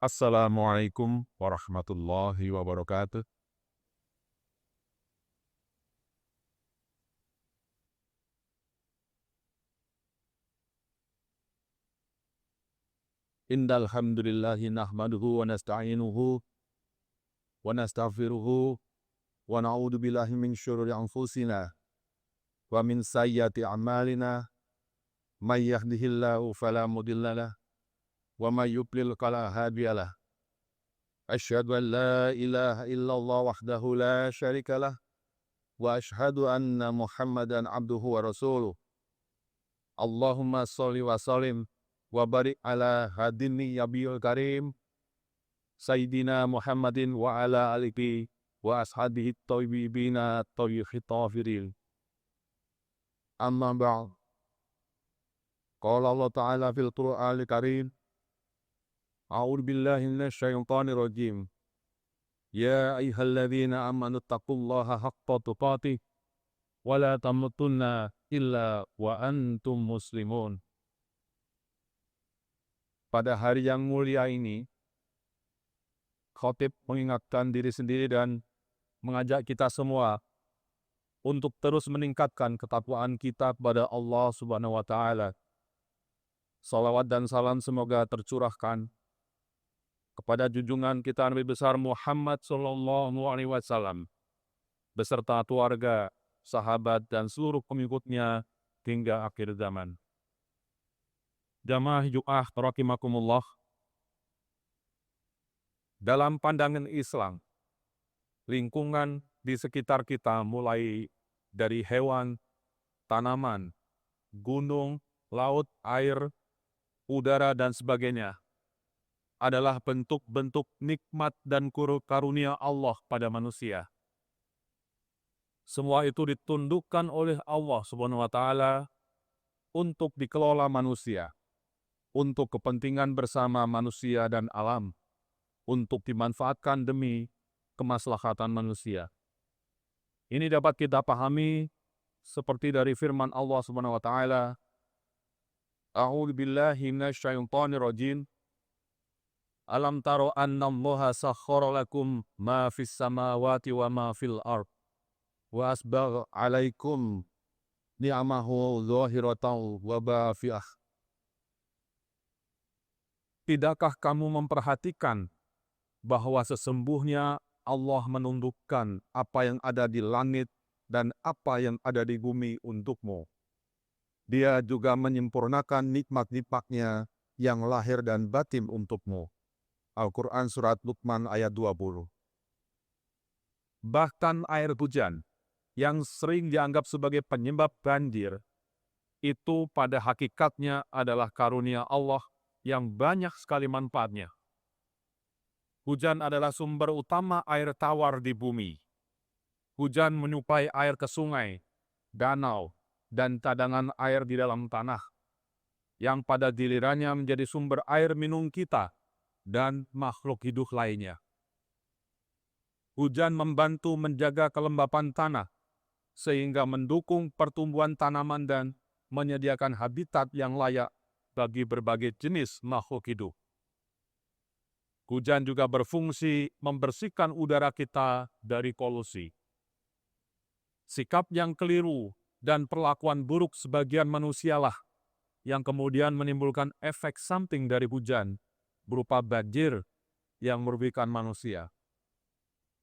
Assalamualaikum warahmatullahi wabarakatuh. Innal hamdalillahi nahmaduhu wa nasta'inuhu wa nastaghfiruhu wa na'udzu billahi min syururi anfusina wa min sayyiati a'malina. May yahdihillahu fala mudhillalah wa may yudlil fala hadiyalah. Asyhadu an la ilaha illallah wahdahu la syarikalah wa asyhadu anna Muhammadan abduhu wa rasuluh. Allahumma sholli wa sallim wa barik ala hadini nabiyil karim Sayyidina Muhammadin wa ala alihi wa ashabihi thayyibina thayyibin. Amma ba'd. Qala Allah Ta'ala fil Qur'anil Karim. A'udzu billahi minasy syaithanir rajim. Ya ayyuhalladzina amanu taqullaha haqqa tuqatih wa la tamutunna illa wa antum muslimun. Pada hari yang mulia ini, khatib mengingatkan diri sendiri dan mengajak kita semua untuk terus meningkatkan ketakwaan kita kepada Allah Subhanahu wa Ta'ala. Salawat dan salam semoga tercurahkan kepada junjungan kita Nabi besar Muhammad Sallallahu Alaihi Wasallam beserta keluarga, sahabat dan seluruh pengikutnya hingga akhir zaman. Jamaah Jumat rahimakumullah. Dalam pandangan Islam, lingkungan di sekitar kita mulai dari hewan, tanaman, gunung, laut, air, udara, dan sebagainya adalah bentuk-bentuk nikmat dan karunia Allah pada manusia. Semua itu ditundukkan oleh Allah Subhanahu wa Ta'ala untuk dikelola manusia, untuk kepentingan bersama manusia dan alam, untuk dimanfaatkan demi kemaslahatan manusia. Ini dapat kita pahami seperti dari firman Allah Subhanahu wa Ta'ala. A'udzu billahi minasy syaithanir rajim. Alam taro annallaha sakhkhara lakum ma fis samawati wa ma fil ard wa asbagha 'alaikum ni'amahu zahiratan wa batinah. Tidakkah kamu memperhatikan bahwa sesungguhnya Allah menundukkan apa yang ada di langit dan apa yang ada di bumi untukmu. Dia juga menyempurnakan nikmat-nikmatnya yang lahir dan batin untukmu. Al-Quran Surat Luqman ayat 20. Bahkan air hujan, yang sering dianggap sebagai penyebab banjir, itu pada hakikatnya adalah karunia Allah yang banyak sekali manfaatnya. Hujan adalah sumber utama air tawar di bumi. Hujan menyuplai air ke sungai, danau, dan cadangan air di dalam tanah, yang pada gilirannya menjadi sumber air minum kita dan makhluk hidup lainnya. Hujan membantu menjaga kelembapan tanah, sehingga mendukung pertumbuhan tanaman dan menyediakan habitat yang layak bagi berbagai jenis makhluk hidup. Hujan juga berfungsi membersihkan udara kita dari polusi. Sikap yang keliru dan perlakuan buruk sebagian manusialah yang kemudian menimbulkan efek samping dari hujan berupa banjir yang merugikan manusia.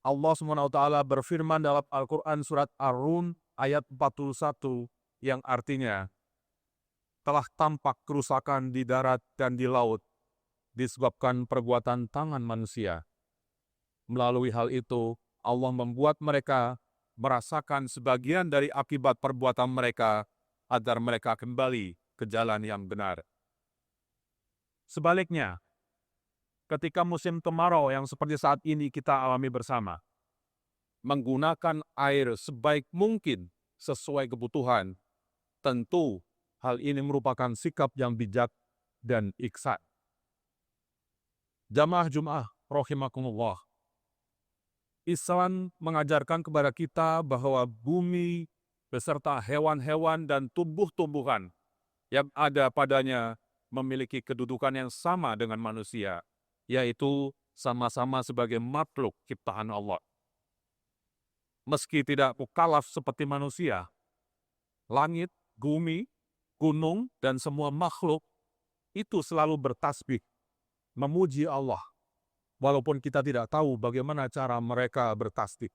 Allah SWT berfirman dalam Al-Quran Surat Ar-Rum ayat 41 yang artinya, telah tampak kerusakan di darat dan di laut disebabkan perbuatan tangan manusia. Melalui hal itu, Allah membuat mereka merasakan sebagian dari akibat perbuatan mereka agar mereka kembali ke jalan yang benar. Sebaliknya, ketika musim kemarau yang seperti saat ini kita alami bersama, menggunakan air sebaik mungkin sesuai kebutuhan, tentu hal ini merupakan sikap yang bijak dan ihsan. Jamaah Jumat rahimakumullah. Islam mengajarkan kepada kita bahwa bumi beserta hewan-hewan dan tumbuh-tumbuhan yang ada padanya memiliki kedudukan yang sama dengan manusia. yaitu sama-sama sebagai makhluk ciptaan Allah. Meski tidak mukallaf seperti manusia, langit, bumi, gunung, dan semua makhluk itu selalu bertasbih, memuji Allah, walaupun kita tidak tahu bagaimana cara mereka bertasbih.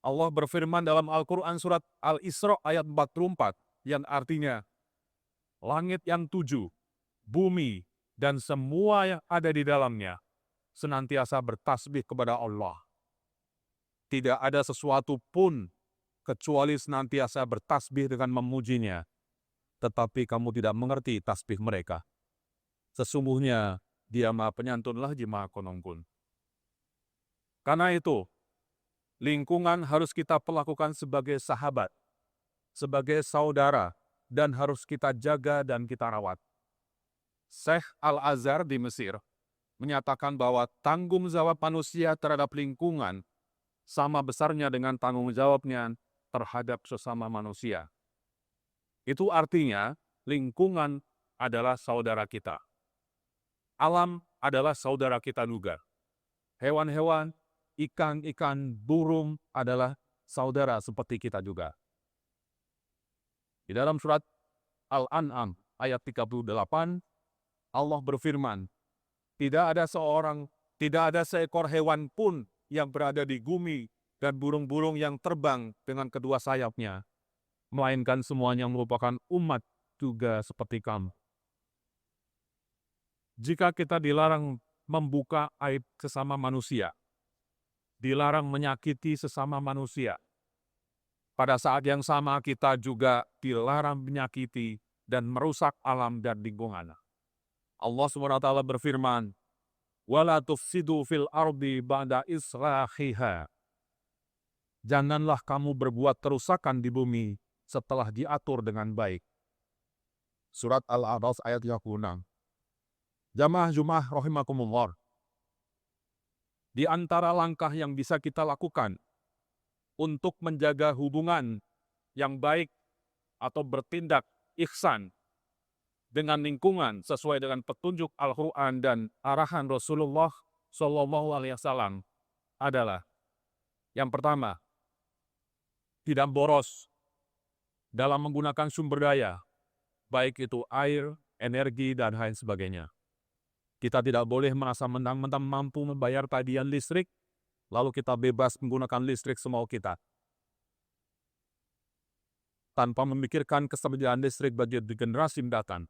Allah berfirman dalam Al-Quran surat Al-Isra ayat 44, yang artinya, langit yang 7, bumi, dan semua yang ada di dalamnya, senantiasa bertasbih kepada Allah. Tidak ada sesuatu pun kecuali senantiasa bertasbih dengan memujinya, tetapi kamu tidak mengerti tasbih mereka. Sesungguhnya Dia Maha Penyantun lagi Maha Pengampun. Karena itu, lingkungan harus kita perlakukan sebagai sahabat, sebagai saudara, dan harus kita jaga dan kita rawat. Syekh Al-Azhar di Mesir menyatakan bahwa tanggung jawab manusia terhadap lingkungan sama besarnya dengan tanggung jawabnya terhadap sesama manusia. Itu artinya lingkungan adalah saudara kita. Alam adalah saudara kita juga. Hewan-hewan, ikan-ikan, burung adalah saudara seperti kita juga. Di dalam surat Al-An'am ayat 38, Allah berfirman, tidak ada seekor hewan pun yang berada di bumi dan burung-burung yang terbang dengan kedua sayapnya, melainkan semuanya merupakan umat juga seperti kamu. Jika kita dilarang membuka aib sesama manusia, dilarang menyakiti sesama manusia, pada saat yang sama kita juga dilarang menyakiti dan merusak alam dan lingkungan. Allah SWT berfirman, "Wala tufsidu fil ardi ba'da islahiha." Janganlah kamu berbuat kerusakan di bumi setelah diatur dengan baik. Surat Al-A'raf ayat 36. Jamaah Jumat rahimakumullah. Di antara langkah yang bisa kita lakukan untuk menjaga hubungan yang baik atau bertindak ihsan dengan lingkungan sesuai dengan petunjuk Al-Quran dan arahan Rasulullah SAW adalah yang pertama, tidak boros dalam menggunakan sumber daya, baik itu air, energi, dan lain sebagainya. Kita tidak boleh merasa mentang-mentang mampu membayar tagihan listrik, lalu kita bebas menggunakan listrik semau kita, tanpa memikirkan ketersediaan listrik bagi generasi mendatang.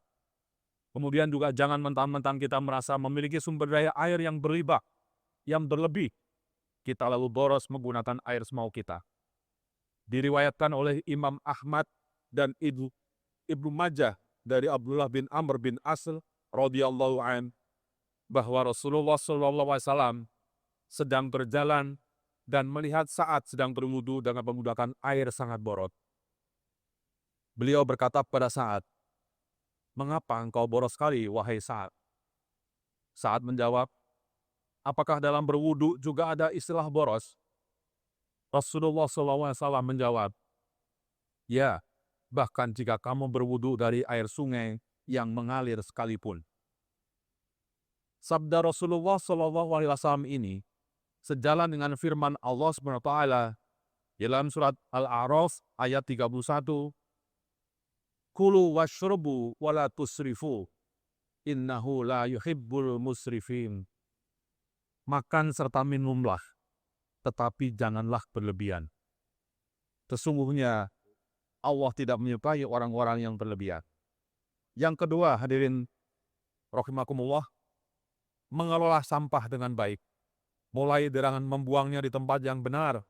Kemudian juga jangan mentang-mentang kita merasa memiliki sumber daya air yang berlimpah, yang berlebih, kita lalu boros menggunakan air semau kita. Diriwayatkan oleh Imam Ahmad dan Ibnu Majah dari Abdullah bin Amr bin Asl radhiyallahu an, bahwa Rasulullah SAW sedang berjalan dan melihat Sa'ad sedang berwudu dengan menggunakan air sangat boros. Beliau berkata kepada Sa'ad, "Mengapa engkau boros sekali, wahai Sa'ad?" Sa'ad menjawab, "Apakah dalam berwudu juga ada istilah boros?" Rasulullah SAW menjawab, "Ya, bahkan jika kamu berwudu dari air sungai yang mengalir sekalipun." Sabda Rasulullah SAW ini sejalan dengan firman Allah SWT dalam surat Al-A'raf ayat 31, "Kulu washrabu wala tusrifu, innahu la yuhibbul musrifin." Makan serta minumlah, tetapi janganlah berlebihan. Sesungguhnya Allah tidak menyukai orang-orang yang berlebihan. Yang kedua, hadirin rahimakumullah, mengelola sampah dengan baik. Mulai dengan membuangnya di tempat yang benar,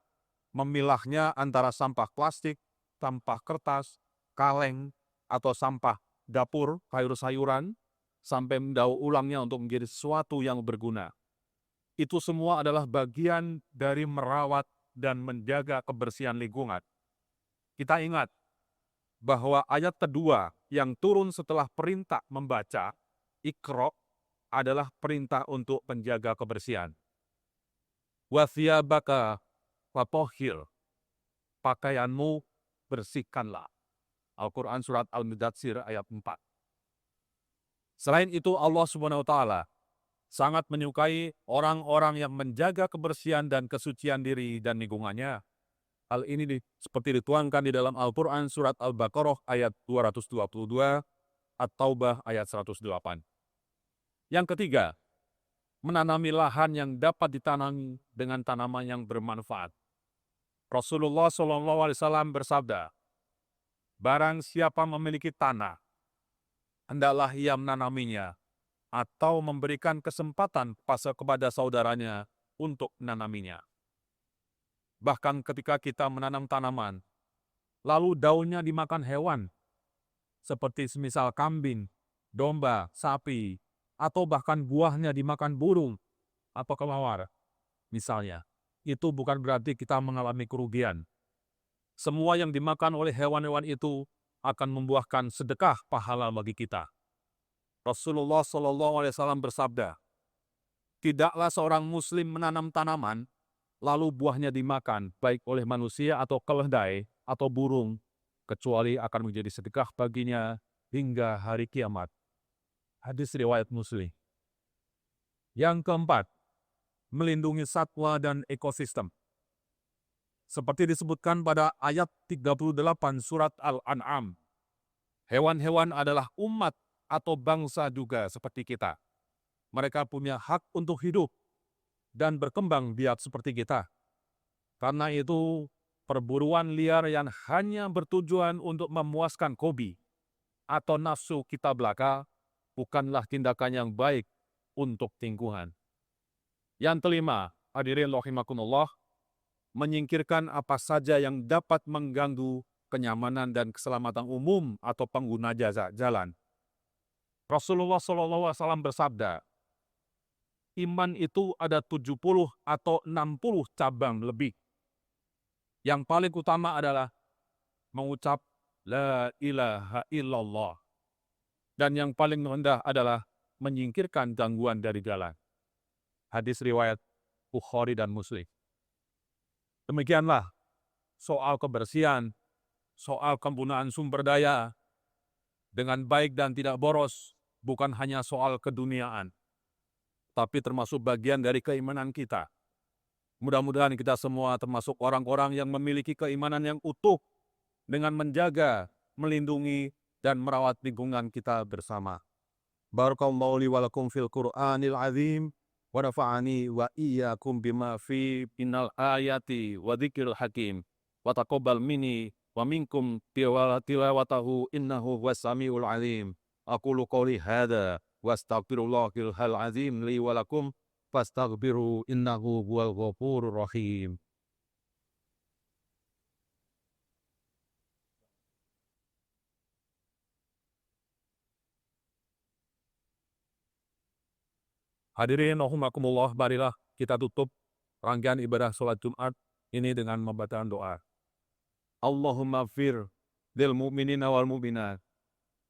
memilahnya antara sampah plastik, sampah kertas, kaleng, atau sampah dapur, sayur-sayuran, sampai mendaur ulangnya untuk menjadi sesuatu yang berguna. Itu semua adalah bagian dari merawat dan menjaga kebersihan lingkungan. Kita ingat bahwa ayat kedua yang turun setelah perintah membaca, Iqra, adalah perintah untuk menjaga kebersihan. Wa thiyabaka fatahhir, pakaianmu bersihkanlah. Al-Quran surat Al-Mudatsir ayat 4. Selain itu Allah SWT sangat menyukai orang-orang yang menjaga kebersihan dan kesucian diri dan lingkungannya. Hal ini seperti dituangkan di dalam Al-Quran surat Al-Baqarah ayat 222, At-Taubah ayat 108. Yang ketiga, menanami lahan yang dapat ditanami dengan tanaman yang bermanfaat. Rasulullah SAW bersabda, barang siapa memiliki tanah, hendaklah ia menanaminya atau memberikan kesempatan kepada saudaranya untuk menanaminya. Bahkan ketika kita menanam tanaman, lalu daunnya dimakan hewan, seperti semisal kambing, domba, sapi, atau bahkan buahnya dimakan burung atau kelawar, misalnya, itu bukan berarti kita mengalami kerugian. Semua yang dimakan oleh hewan-hewan itu akan membuahkan sedekah pahala bagi kita. Rasulullah SAW bersabda, tidaklah seorang muslim menanam tanaman, lalu buahnya dimakan baik oleh manusia atau keledai atau burung, kecuali akan menjadi sedekah baginya hingga hari kiamat. Hadis riwayat Muslim. Yang keempat, melindungi satwa dan ekosistem. Seperti disebutkan pada ayat 38 surat Al-An'am, hewan-hewan adalah umat atau bangsa juga seperti kita. Mereka punya hak untuk hidup dan berkembang biak seperti kita. Karena itu, perburuan liar yang hanya bertujuan untuk memuaskan hobi atau nafsu kita belaka bukanlah tindakan yang baik untuk lingkungan. Yang kelima, hadirin rahimakumullah, menyingkirkan apa saja yang dapat mengganggu kenyamanan dan keselamatan umum atau pengguna jasa jalan. Rasulullah SAW bersabda, iman itu ada 70 atau 60 cabang lebih. Yang paling utama adalah mengucap la ilaha illallah. Dan yang paling rendah adalah menyingkirkan gangguan dari jalan. Hadis riwayat Bukhari dan Muslim. Demikianlah soal kebersihan, soal penggunaan sumber daya dengan baik dan tidak boros, bukan hanya soal keduniaan, tapi termasuk bagian dari keimanan kita. Mudah-mudahan kita semua termasuk orang-orang yang memiliki keimanan yang utuh dengan menjaga, melindungi, dan merawat lingkungan kita bersama. Barakallahu li wa lakum fil Qur'anil azim wa nafa'ani wa iyyakum bima fi minal ayati wa dzikril hakim wa taqabbal minni wa minkum tilawatahu innahu huwas samiul alim. Aqulu qouli hadza wa astaghfirullahal azim li wa lakum fastaghfiru innahu huwal ghafurur rahim. Hadirin rahimakumullah, marilah kita tutup rangkaian ibadah sholat Jumat ini dengan membaca doa. Allahumma fir lil mu'minina wal mu'minat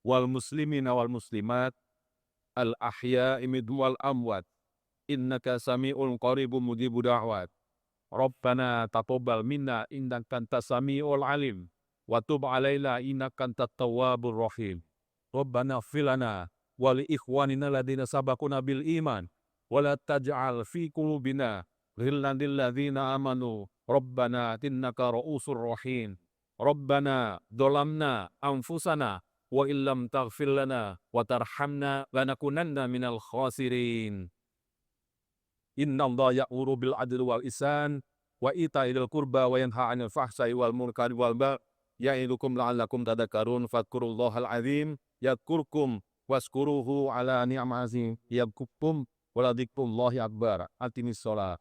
wal muslimina wal muslimat al ahya'i minhum wal amwat innaka sami'ul qaribun mujibud da'wat. Rabbana taqabbal minna innaka antas sami'ul alim wa tub 'alaina innaka antat tawwabur rahim. Rabbana ighfir lana wa li ikhwanina alladziina sabaquna bil iman wa la taj'al fi qulubina ghillan lil ladzina amanu rabbana innaka ra'ufur rahim. Rabbana dzalamna anfusana wa illam taghfir lana wa tarhamna lanakunanna minal khasirin. Innallaha ya'muru bil adli wal ihsan wa ita'i dzil qurba wa yanha 'anil fahsya'i wal munkari wal baghi ya'idukum la'allakum tadhakkarun. Fadhkurullahal azim yadhkurkum waskuruhu ala ni'matihi yadhkurkum wa la dzikrullahi akbar. Aqimis shalah.